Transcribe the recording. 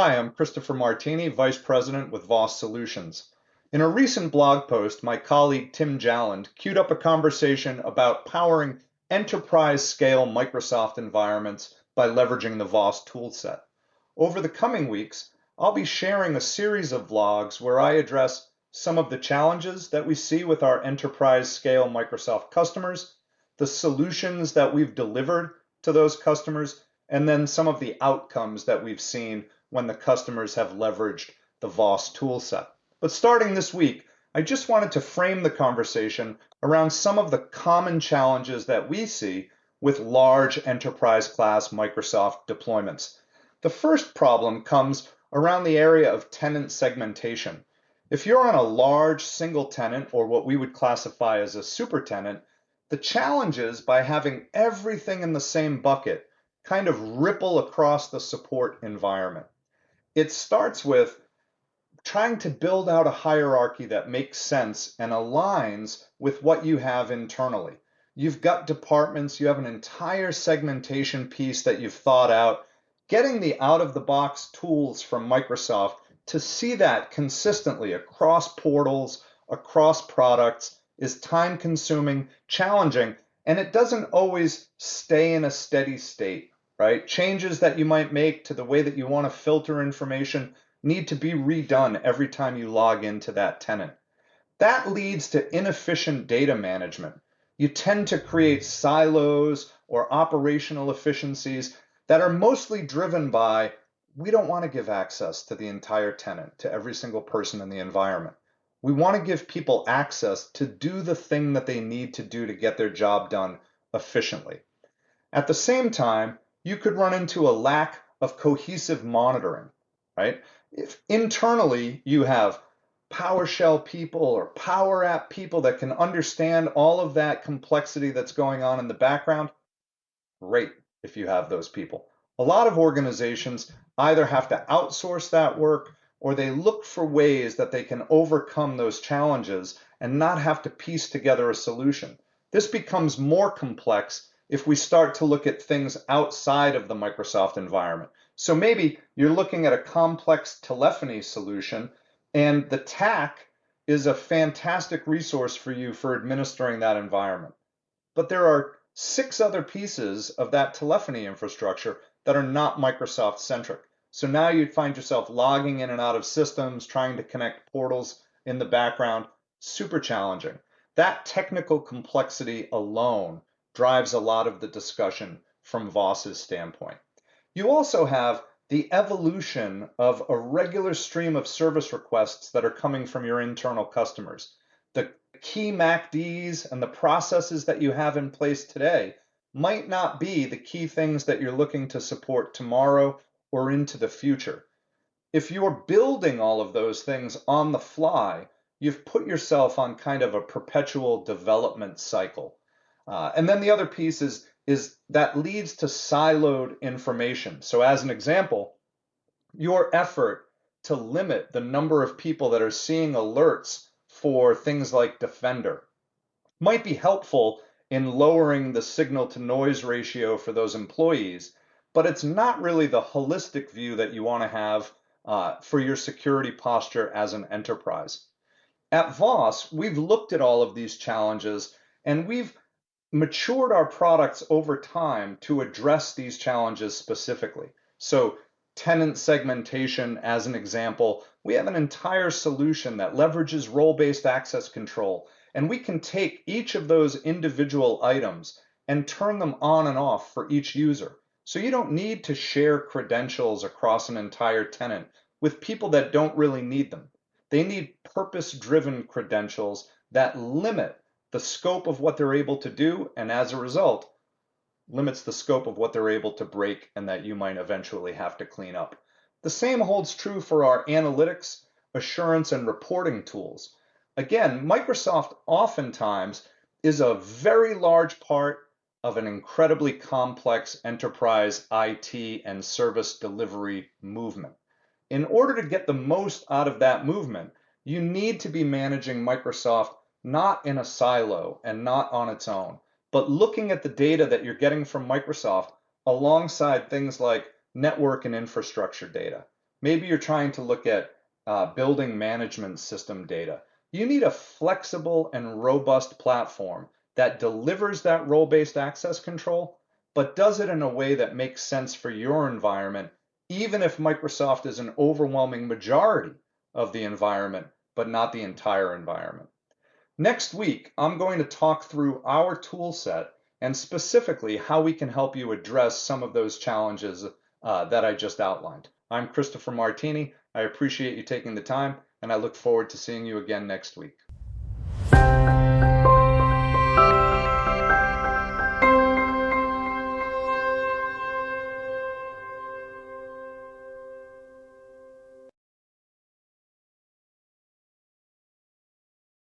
Hi, I'm Christopher Martini, Vice President with VOSS Solutions. In a recent blog post, my colleague Tim Jalland queued up a conversation about powering enterprise-scale Microsoft environments by leveraging the VOSS toolset. Over the coming weeks, I'll be sharing a series of vlogs where I address some of the challenges that we see with our enterprise-scale Microsoft customers, the solutions that we've delivered to those customers, and then some of the outcomes that we've seen when the customers have leveraged the VOSS toolset. But starting this week, I just wanted to frame the conversation around some of the common challenges that we see with large enterprise class Microsoft deployments. The first problem comes around the area of tenant segmentation. If you're on a large single tenant, or what we would classify as a super tenant, the challenges by having everything in the same bucket kind of ripple across the support environment. It starts with trying to build out a hierarchy that makes sense and aligns with what you have internally. You've got departments, you have an entire segmentation piece that you've thought out. Getting the out-of-the-box tools from Microsoft to see that consistently across portals, across products, is time-consuming, challenging, and it doesn't always stay in a steady state. Right? Changes that you might make to the way that you want to filter information need to be redone every time you log into that tenant. That leads to inefficient data management. You tend to create silos or operational efficiencies that are mostly driven by, we don't want to give access to the entire tenant, to every single person in the environment. We want to give people access to do the thing that they need to do to get their job done efficiently. At the same time, you could run into a lack of cohesive monitoring, right? If internally you have PowerShell people or Power App people that can understand all of that complexity that's going on in the background, great if you have those people. A lot of organizations either have to outsource that work or they look for ways that they can overcome those challenges and not have to piece together a solution. This becomes more complex if we start to look at things outside of the Microsoft environment. So maybe you're looking at a complex telephony solution, and the TAC is a fantastic resource for you for administering that environment. But there are 6 other pieces of that telephony infrastructure that are not Microsoft centric. So now you'd find yourself logging in and out of systems, trying to connect portals in the background, super challenging. That technical complexity alone drives a lot of the discussion from VOSS's standpoint. You also have the evolution of a regular stream of service requests that are coming from your internal customers. The key MACDs and the processes that you have in place today might not be the key things that you're looking to support tomorrow or into the future. If you're building all of those things on the fly, you've put yourself on kind of a perpetual development cycle. And then the other piece is that leads to siloed information. So as an example, your effort to limit the number of people that are seeing alerts for things like Defender might be helpful in lowering the signal to noise ratio for those employees, but it's not really the holistic view that you want to have for your security posture as an enterprise. At VOSS, we've looked at all of these challenges and we've matured our products over time to address these challenges specifically. So tenant segmentation, as an example, we have an entire solution that leverages role-based access control, and we can take each of those individual items and turn them on and off for each user. So you don't need to share credentials across an entire tenant with people that don't really need them. They need purpose-driven credentials that limit the scope of what they're able to do, and as a result, limits the scope of what they're able to break and that you might eventually have to clean up. The same holds true for our analytics, assurance, and reporting tools. Again, Microsoft oftentimes is a very large part of an incredibly complex enterprise IT and service delivery movement. In order to get the most out of that movement, you need to be managing Microsoft not in a silo and not on its own, but looking at the data that you're getting from Microsoft alongside things like network and infrastructure data. Maybe you're trying to look at building management system data. You need a flexible and robust platform that delivers that role-based access control, but does it in a way that makes sense for your environment, even if Microsoft is an overwhelming majority of the environment, but not the entire environment. Next week, I'm going to talk through our tool set and specifically how we can help you address some of those challenges that I just outlined. I'm Christopher Martini. I appreciate you taking the time, and I look forward to seeing you again next week.